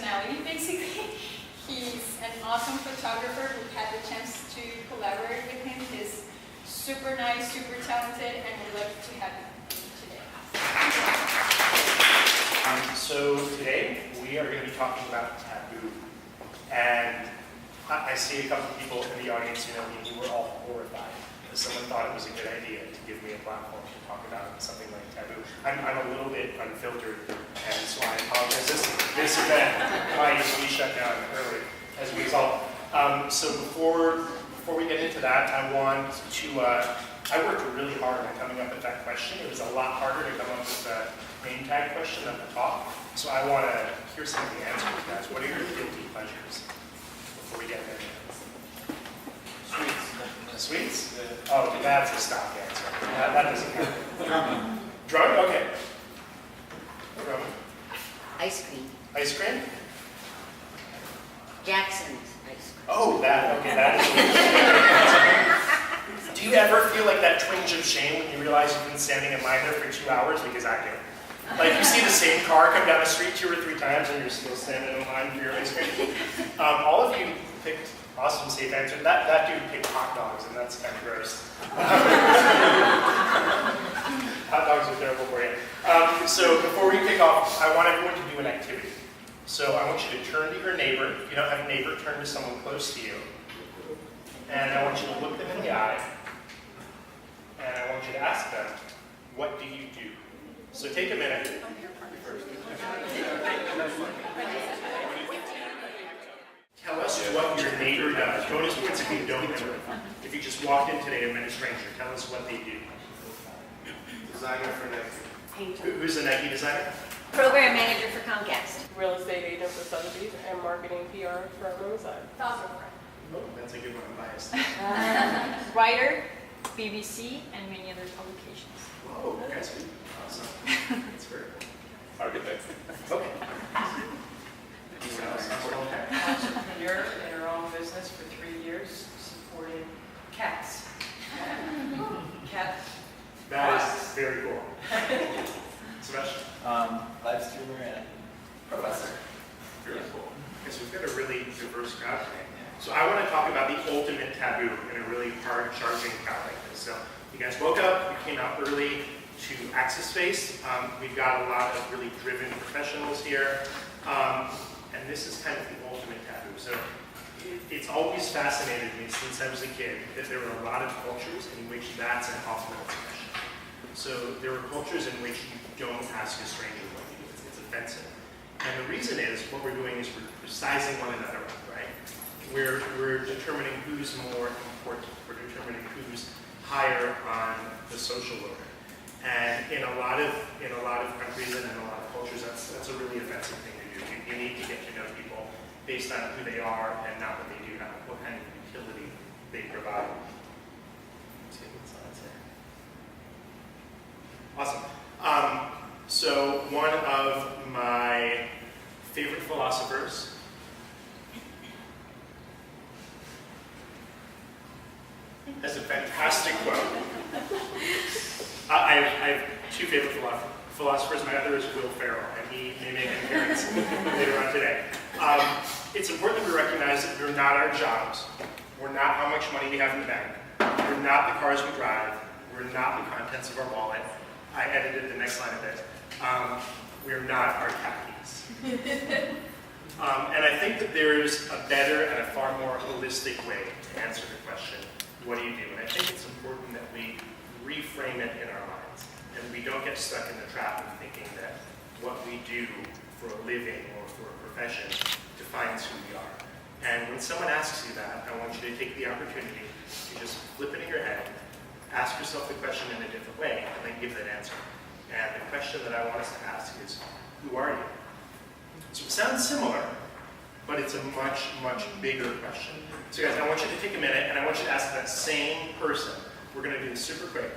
personality, basically. He's an awesome photographer. We've had the chance to collaborate with him. He's super nice, super talented, and we'd like to have him today. So today we are going to be talking about taboo. And I see a couple of people in the audience who were all horrified because someone thought it was a good idea to give me a platform to talk about something like taboo. I'm a little bit unfiltered, and so I apologize. This event might be shut down early as a result. So before we get into that, I want to, I worked really hard on coming up with that question. It was a lot harder to come up with the name tag question at the top. So I want to hear some of the answers, guys. What are your guilty pleasures before we get there? Sweets? Oh, that's a stock answer. That doesn't count. Drunk? Okay. Drunk. Ice cream. Ice cream? Jackson's ice cream. Oh, that is. Do you ever feel like that twinge of shame when you realize you've been standing in line there for 2 hours? Because I do. Like you see the same car come down the street 2 or 3 times and you're still standing in line for your ice cream. All of you picked awesome, safe answer. That dude picked hot dogs, and that's kind of gross. Hot dogs are terrible for you. So before we kick off, I want everyone to do an activity. So I want you to turn to your neighbor. If you don't have a neighbor, turn to someone close to you. And I want you to look them in the eye. And I want you to ask them, what do you do? So take a minute. Tell us what your neighbor does. Bonus points if you don't know. If you just walked in today and met a stranger, tell us what they do. Designer for Nike. Who's a Nike designer? Program manager for Comcast. Real estate agent for Sotheby's and marketing PR for Riverside. Oh, that's a good one. I'm biased. Writer, BBC, and many other publications. Whoa, that's good. Awesome. That's very cool. Architect. Okay. Entrepreneur in her own business for 3 years, supporting cats. Cats. That is very cool. Sebastian? Live streamer and professor. Very cool. Okay, so we've got a really diverse crowd today. So I want to talk about the ultimate taboo in a really hard-charging crowd like this. So you guys woke up, you came out early to Access Space. We've got a lot of really driven professionals here. And this is kind of the ultimate taboo. So it's always fascinated me since I was a kid that there are a lot of cultures in which that's an off-limits question. So there are cultures in which you don't ask a stranger what you do. It's offensive. And the reason is, what we're doing is we're sizing one another up, right? We're determining who's more important. We're determining who's higher on the social order. And in a lot of countries and in a lot of cultures, that's a really offensive thing to do. You need to get to know people based on who they are and not what they do, not what kind of utility they provide. Awesome. So one of my favorite philosophers has a fantastic quote. I have 2 favorite philosophers. My other is Will Ferrell, and he may make an appearance later on today. It's important that we recognize that we're not our jobs. We're not how much money we have in the bank. We're not the cars we drive. We're not the contents of our wallet. I edited the next line of it. We're not our cat keys. And I think that there's a better and a far more holistic way to answer the question, what do you do? And I think it's important that we reframe it in our minds, and we don't get stuck in the trap of thinking that what we do for a living or for a profession defines who we are. And when someone asks you that, I want you to take the opportunity to just flip it in your head, ask yourself the question in a different way, and then give that answer. And the question that I want us to ask is, who are you? So it sounds similar, but it's a much, much bigger question. So guys, I want you to take a minute, and I want you to ask that same person. We're going to do this super quick,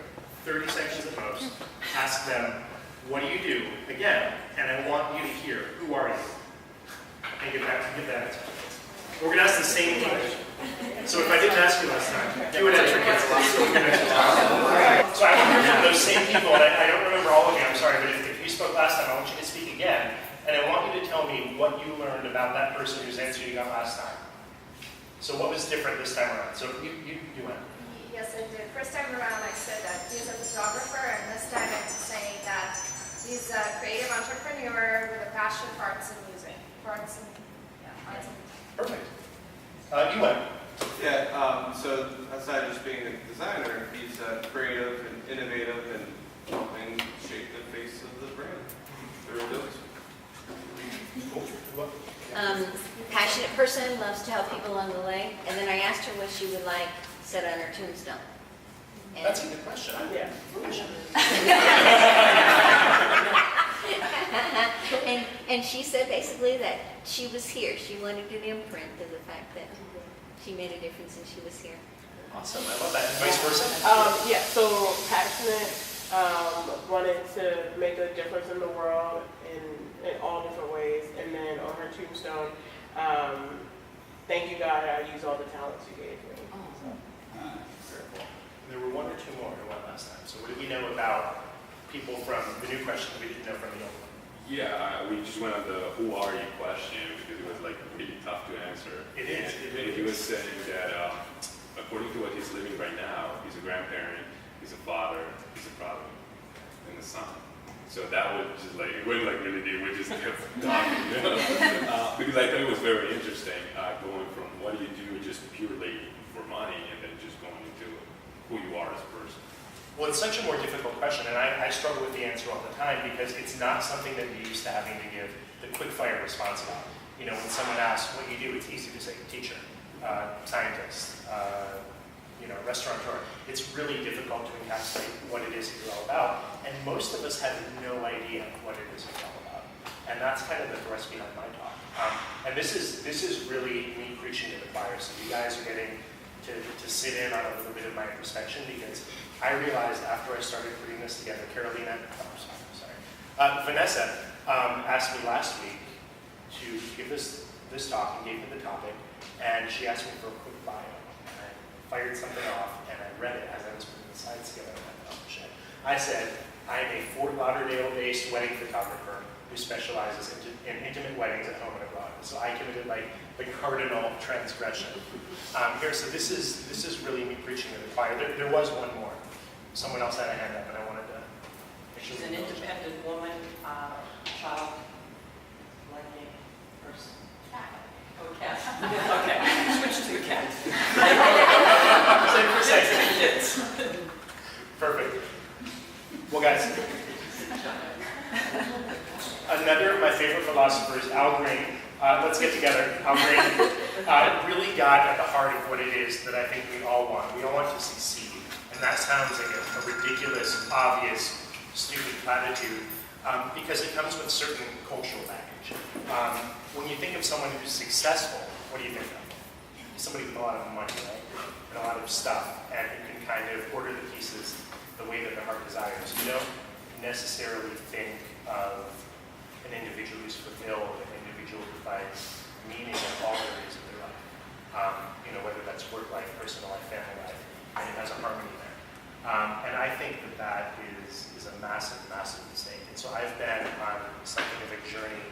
30 seconds at most. Ask them, what do you do? Again, and I want you to hear, who are you? And give that answer. We're going to ask the same question. So if I didn't ask you last time, do it extra kids. So I want to hear from those same people, and I don't remember all of you, I'm sorry, but if you spoke last time, I want you to speak again, and I want you to tell me me what you learned about that person whose answer you got last time. So what was different this time around? So you went. Yes, I did. First time around, I said that he's a photographer, and this time I'm saying that he's a creative entrepreneur with a passion for arts and music. Arts and Perfect. You went. Yeah, so aside just being a designer, he's creative and innovative and helping shape the face of the brand through those. Cool. Passionate person, loves to help people along the way. And then I asked her what she would like set on her tombstone. And That's a good question. Yeah. and she said basically that she was here. She wanted an imprint of the fact that she made a difference and she was here. Awesome. I love that. And vice versa. Yeah, so passionate, wanted to make a difference in the world in all different ways. And then on her tombstone, thank you, God, I use all the talents you gave me. So, Very cool. There were one or two more who went last time. So what do we know about people from the new question we didn't know from the old one? Yeah, we just went on the "Who are you?" question because it was like really tough to answer. It is. And he was saying that according to what he's living right now, he's a grandparent, he's a father, he's a brother, and a son. So that was just like, it wasn't like really deep, we just kept talking, you know? Because I thought it was very interesting going from what do you do just purely for money and then just going into who you are as a person. Well, it's such a more difficult question, and I struggle with the answer all the time because it's not something that you're used to having to give the quick-fire response about. You know, when someone asks what you do, it's easy to say teacher, scientist, restaurateur. It's really difficult to encapsulate what it is that you're all about, and most of us have no idea what it is you're all about. And that's kind of the thrust behind my talk. And this is really me preaching to the choir, so you guys are getting to sit in on a little bit of my introspection because I realized after I started putting this together, Vanessa asked me last week to give this talk and gave me the topic, and she asked me for a quick bio. And I fired something off, and I read it as I was putting the slides together, and I thought, oh shit. I said, I am a Fort Lauderdale-based wedding photographer who specializes in intimate weddings at home and abroad. So I committed like the cardinal transgression. So this is really me preaching to the choir. There was one more. Someone else had a hand up, and I wanted to make sure. She's an independent woman, child, liking person. Oh, cat. Okay, switch to a cat. Kids. Perfect. Well, guys, another of my favorite philosophers, Al Green. Let's get together. Al Green really got at the heart of what it is that I think we all want. We all want to succeed. And that sounds like a ridiculous, obvious, stupid platitude because it comes with certain cultural baggage. When you think of someone who's successful, what do you think of? Somebody with a lot of money, right? And a lot of stuff, and who can kind of order the pieces the way that their heart desires. You don't necessarily think of an individual who's fulfilled, an individual who finds meaning in all areas of their life. Whether that's work life, personal life, family life, and it has a harmony there. And I think that is a massive, massive mistake. And so I've been on something of a journey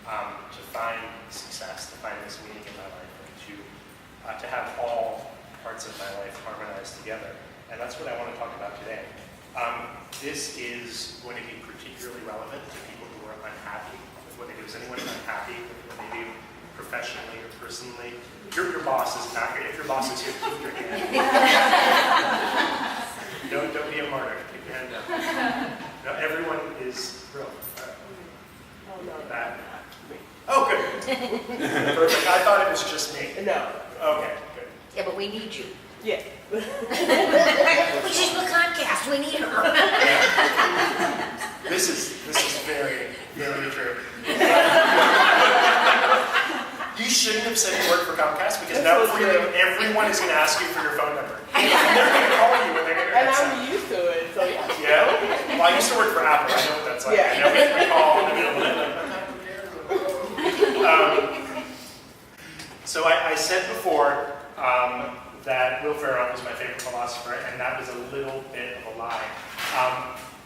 to find success, to find this meaning in my life, and to have all parts of my life harmonized together. And that's what I want to talk about today. This is going to be particularly relevant to people who are unhappy with what they do. Is anyone unhappy with what they do professionally or personally? Your boss is not here. If your boss is here, keep your hand up. Don't be a martyr. Keep your hand up. No, everyone is thrilled. Oh, no. Oh, good. Perfect. I thought it was just me. No. Okay, good. Yeah, but we need you. Yeah. Which is the Comcast. We need her. This is very, very true. You shouldn't have said you work for Comcast because now everyone is going to ask you for your phone number. And they're going to call you when they're going to. And I'm used to it, so yeah. Yeah? Well, I used to work for Apple. I know what that's like. Yeah. I know we have to call in the middle of the night. So I said before that Will Ferrell was my favorite philosopher, and that was a little bit of a lie.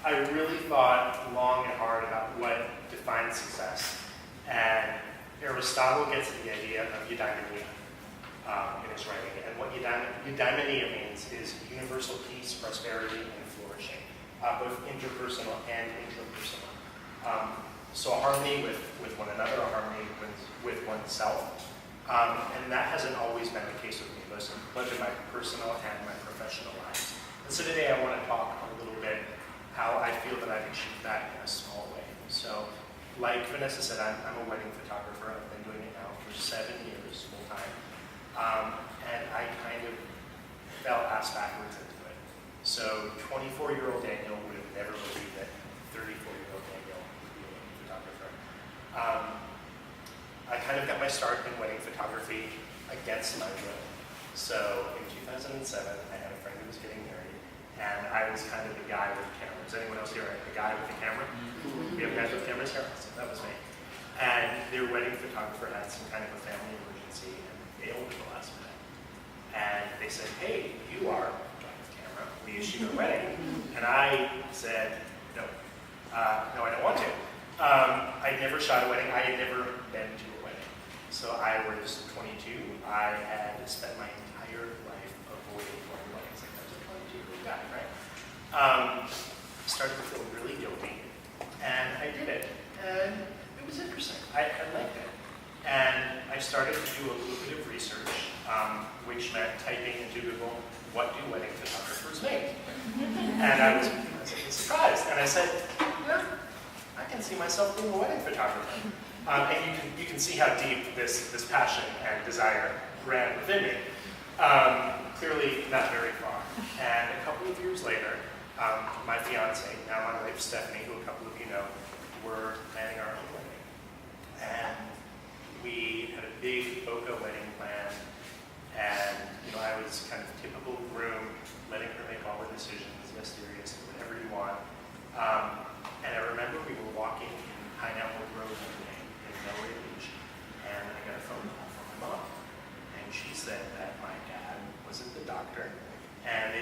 I really thought long and hard about what defines success. And Aristotle gets the idea of eudaimonia in his writing. And what eudaimonia means is universal peace, prosperity, and flourishing, both interpersonal and intrapersonal. So a harmony with one another, a harmony with oneself. And that hasn't always been the case with me, both in my personal and my professional lives. And so today I want to talk a little bit how I feel that I've achieved that in a small way. So like Vanessa said, I'm a wedding photographer. I've been doing it now for 7 years full time. And I kind of fell ass backwards into it. So 24-year-old Daniel would have never believed that 34-year-old Daniel would be a wedding photographer. I kind of got my start in wedding photography against my will. So in 2007, I had a friend who was getting married, and I was kind of the guy with the camera. Is anyone else here the guy with the camera? We have guys with cameras here? So that was me. And their wedding photographer had some kind of a family emergency and failed at the last minute. And they said, hey, you are the guy with the camera. Will you shoot a wedding? And I said, no. No, I don't want to. I'd never shot a wedding. I had never been to a wedding. So I was 22. I had spent my entire life avoiding going to weddings. Like, I was a 22-year-old guy, right? Started to feel really guilty. And I did it. And it was interesting. I liked it. And I started to do a little bit of research, which meant typing into Google, what do wedding photographers make? And I was surprised. And I said, yeah, I can see myself being a wedding photographer. And you can see how deep this passion and desire ran within me. Clearly not very far. And a couple of years later, my fiance, now my wife Stephanie, who a couple of you know, were planning our own wedding. And we had a big Boca wedding plan. And I was kind of typical groom, letting her make all the decisions, mysterious, whatever you want. And I remember we were walking in Pineapple Grove one day in Delray Beach, and I got a phone call from my mom. And she said that my dad was at the doctor, and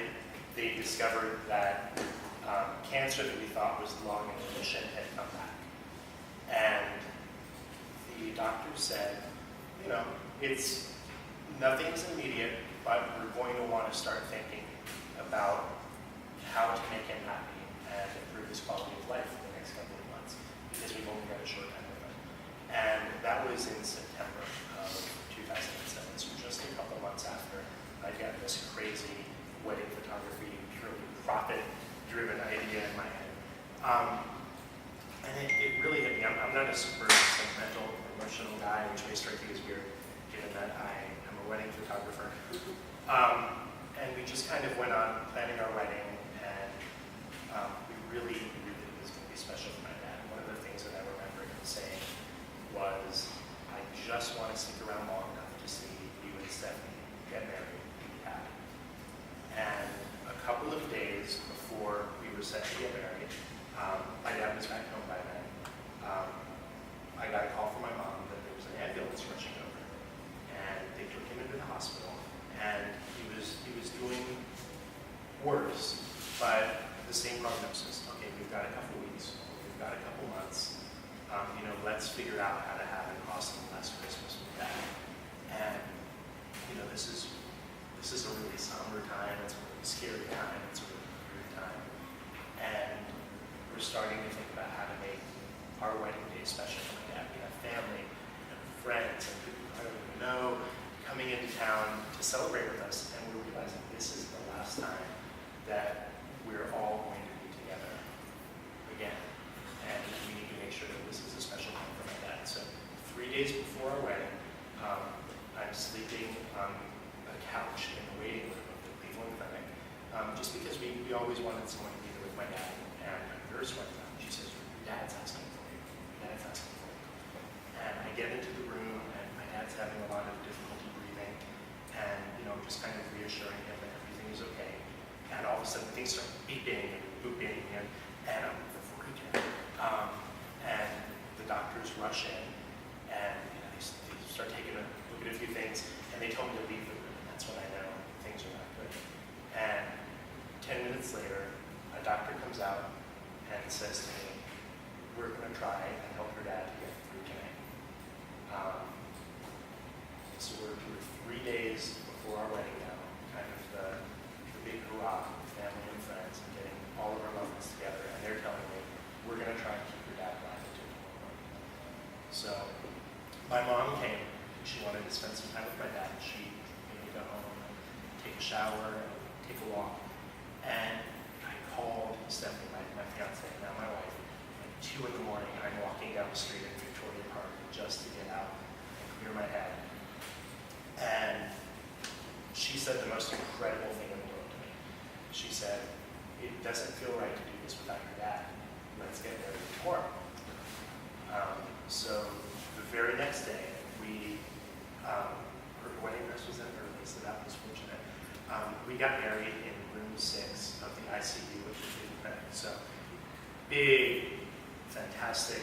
they discovered that cancer that we thought was long in remission had come back. And the doctor said, nothing's immediate, but we're going to want to start thinking about how to make him happy and improve his quality of life for the next couple of months, because we've only got a short time with him. And that was in September of 2007, so just a couple months after I got this crazy wedding photography, purely profit-driven idea in my head. And it really hit me. I'm not a super sentimental, emotional guy, which may strike you as weird, given that I am a wedding photographer. And we just kind of went on planning our wedding, and we really knew that it was going to be special for my dad. One of the things that I remember him saying was, I just want to stick around long enough to see you and Stephanie get married and be happy. And a couple of days before we were set to get married, my dad was back home by then. I got a call from my mom that there was an ambulance rushing over, and they took him into the hospital, and he was doing worse, but the same prognosis. Okay, we've got a couple weeks, we've got a couple months. Let's figure out how to have an awesome last Christmas with Dad. And this is a really somber time. It's a really scary time. It's a really weird time. And we're starting to think about how to make our wedding day special for my dad. We have family and friends and people I don't even know coming into town to celebrate with us, and we're realizing this is the last time that we're all going to be together again. And we need to make sure that this is a special time for my dad. So 3 days before our wedding, I'm sleeping on a couch in the waiting room of the Cleveland Clinic, just because we always wanted someone to be there with my dad. And a nurse went down. She says, your dad's asking for you. Your dad's asking for you. And I get into the room, and my dad's having a lot of difficulty breathing, and just kind of reassuring him that everything is okay. And all of a sudden, things start beeping and booping, and I'm freaking out. And the doctors rush in, and they start taking a look at a few things, and they tell me to leave the room. And that's when I know things are not good. And 10 minutes later, a doctor comes out and says to me, we're going to try and help your dad to get through tonight. So we're 3 days before our wedding now, kind of the big hurrah, family and friends, and getting all of our loved ones together, and they're telling me, we're going to try and keep your dad alive until tomorrow. So my mom came. She wanted to spend some time with my dad. She made me go home and take a shower and take a walk. And I called Stephanie, my fiance, now my wife, at 2 in the morning. I'm walking down the street in Victoria Park just to get out and clear my head. And she said the most incredible thing in the world to me. She said, it doesn't feel right to do this without your dad. Let's get married tomorrow. So the very next day, her wedding dress was in early, so that was fortunate. We got married in room 6 of the ICU, which is in clinic. So big, fantastic,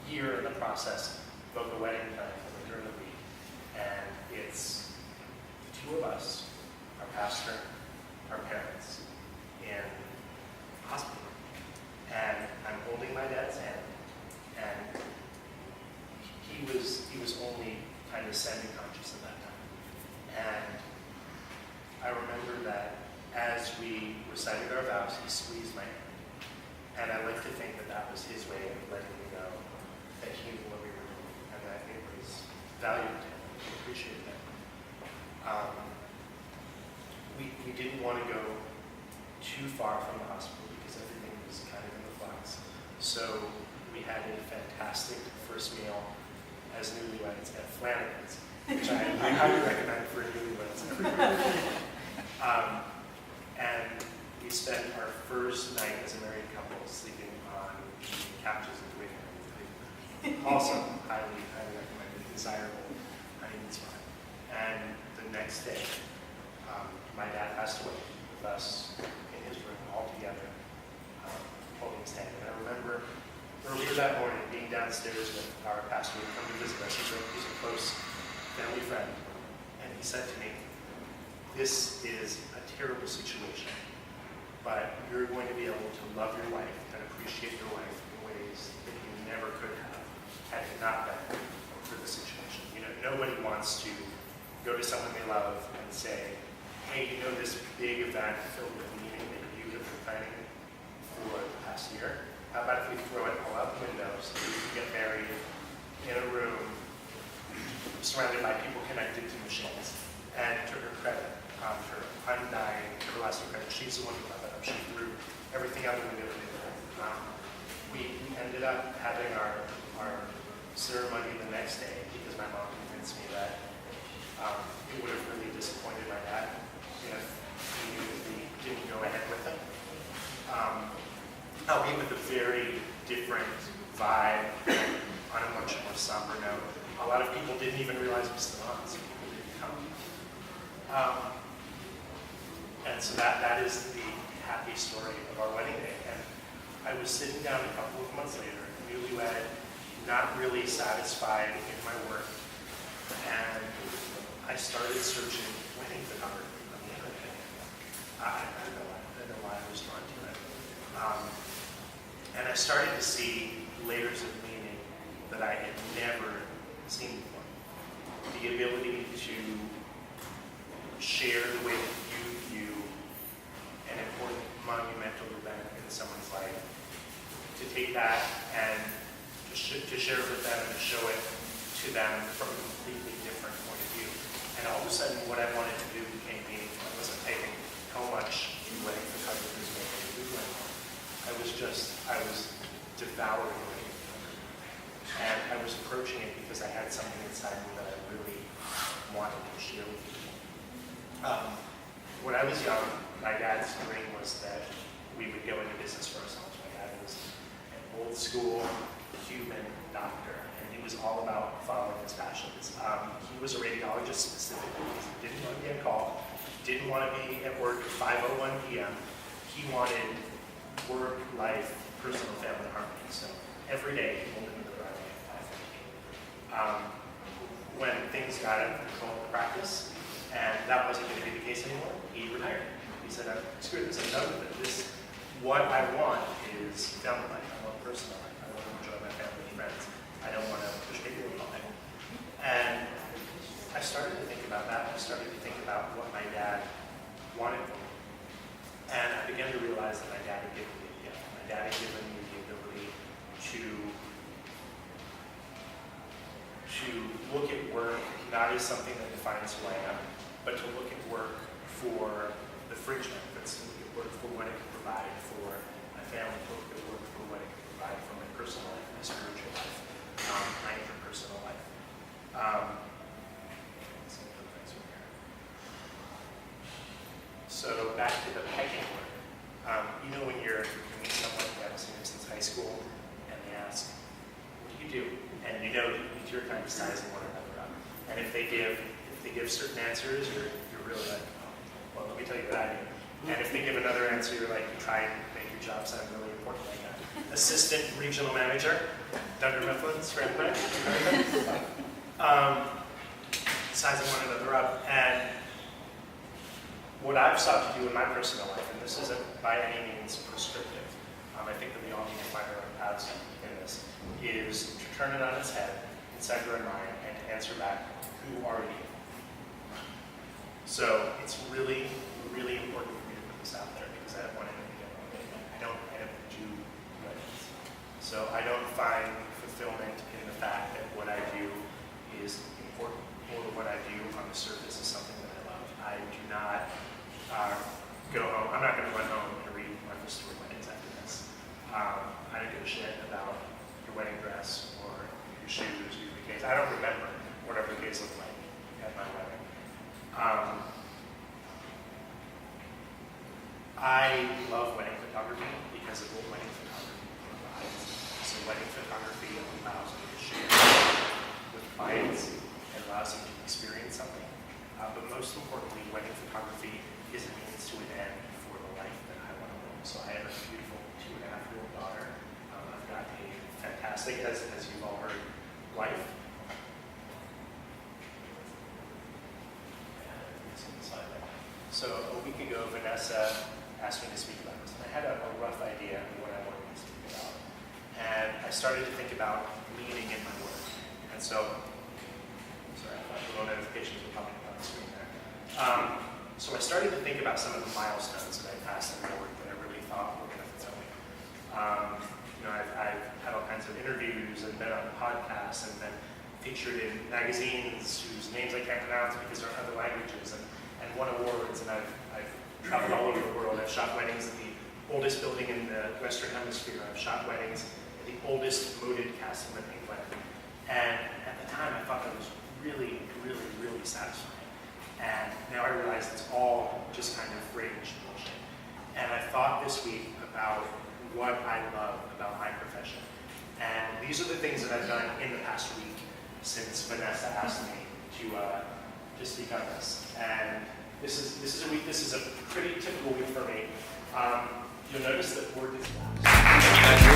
year in the process, both the wedding planning and during the week. And it's the 2 of us, our pastor, our parents, in the hospital. And I'm holding my dad's hand, and he was only kind of semi-conscious at that time. And I remember that as we recited our vows, he squeezed my hand. And I like to think that that was his way of letting me know that he knew what we were doing, and that it was valued to him. We appreciated that. We didn't want to go too far from the hospital because everything was kind of in the flux. So we had a fantastic first meal as newlyweds at Flanagan's, which I highly recommend for newlyweds everywhere. And we spent our first night as a married couple sleeping on the couches of the waiting room. Also highly recommended, desirable honeymoon spot. And the next day, my dad passed away with us in his room all together, holding his hand. And I remember earlier that morning being downstairs with our pastor who had come to visit us. He's a close family friend. And he said to me, this is a terrible situation, but you're going to be able to love your wife and appreciate your wife in ways that you never could have had it not been for the situation. Nobody wants to go to someone they love and say, hey, this big event filled with meaning that you have been planning for the past year, how about if we throw it all out the window so that we can get married in a room surrounded by people connected to machines? And to her credit, her undying, everlasting credit, she's the one who brought that up. She threw everything out the window. We ended up having our ceremony the next day because my mom convinced me that it would have really disappointed my dad if he knew that we didn't go ahead with it. Albeit with a very different vibe on a much more somber note. A lot of people didn't even realize it was still on, so people didn't come. And so that is the happy story of our wedding day. And I was sitting down a couple of months later, newlywed, not really satisfied in my work, and I started searching wedding photography on the internet. I don't know why I was drawn to it. And I started to see layers of meaning that I had never seen before. The ability to share the way that you view an important monumental event in someone's life, to take that and to share it with them and to show it to them from a completely different point of view. And all of a sudden, what I wanted to do became meaningful. I wasn't taking how much wedding photographers make a do anymore. I was devouring it. And I was approaching it because I had something inside me that I really wanted to share with people. When I was young, my dad's dream was that we would go into business for ourselves. My dad was an old school human doctor, and he was all about following his passions. He was a radiologist specifically because he didn't want to be on call, didn't want to be at work at 5:01 p.m. He wanted work, life, personal, family harmony. So every day he pulled into the driveway at 5:50. When things got out of control in the practice, and that wasn't going to be the case anymore, he retired. He said, screw this, I'm done with it. What I want is family life. I want personal life. I want to enjoy my family and friends. I don't want to push paperwork all night. started to think about that. I started to think about what my dad wanted for me. And I began to realize that my dad had given me a gift. My dad had given me the ability to look at work not as something that defines who I am, but to look at work for the fringe benefits, to look at work for what it can provide for my family, to look at work for what it can provide for my personal life, my spiritual life, my interpersonal life. So back to the pegging work. You know when you meet someone you haven't seen them since high school, and they ask, "What do you do?" And you know that you're kind of sizing one another up. And if they give certain answers, you're really like, "Oh, well, let me tell you what I do." And if they give another answer, you're like, you try and make your job sound really important, like that. Assistant regional manager, Dunder Mifflin's friend, right? Sizing one another up. And what I've sought to do in my personal life, and this isn't by any means prescriptive, I think that we all need to find our own paths in this, is to turn it on its head inside your own mind and to answer back, who are you? So it's really, really important for me to put this out there because I don't want anyone to get wrong. I don't do weddings. So I don't find fulfillment in the fact that what I do is important or what I do on the surface is something that I love. I do not go home. I'm not going to run home and read Martha Stewart weddings after this. I don't give a shit about your wedding dress or your shoes or your bouquets. I don't remember what our bouquets looked like at my wedding. I love wedding photography because of what wedding photography provides. So wedding photography allows me to share with clients. It allows them to experience something. But most importantly, wedding photography is a means to an end for the life that I want to live. So I have a beautiful 2.5-year-old daughter. I've got a fantastic, as you've all heard, wife. So a week ago, Vanessa asked me to speak about this. And I had a rough idea of what I wanted to speak about. And I started to think about meaning in my work. And so, sorry, I thought little notifications were popping up on the screen there. So I started to think about some of the milestones that I passed in my work that I really thought were going to fulfill me. I've had all kinds of interviews and been on podcasts and been featured in magazines whose names I can't pronounce because they're in other languages and won awards. And I've traveled all over the world. I've shot weddings at the oldest building in the Western Hemisphere. I've shot weddings at the oldest moated castle in England. And at the time, I thought that was really, really, really satisfying. And now I realize it's all just kind of fringe bullshit. And I thought this week about what I love about my profession. And these are the things that I've done in the past week since Vanessa asked me to speak on this. And this is a week. This is a pretty typical week for me. You'll notice that work is last.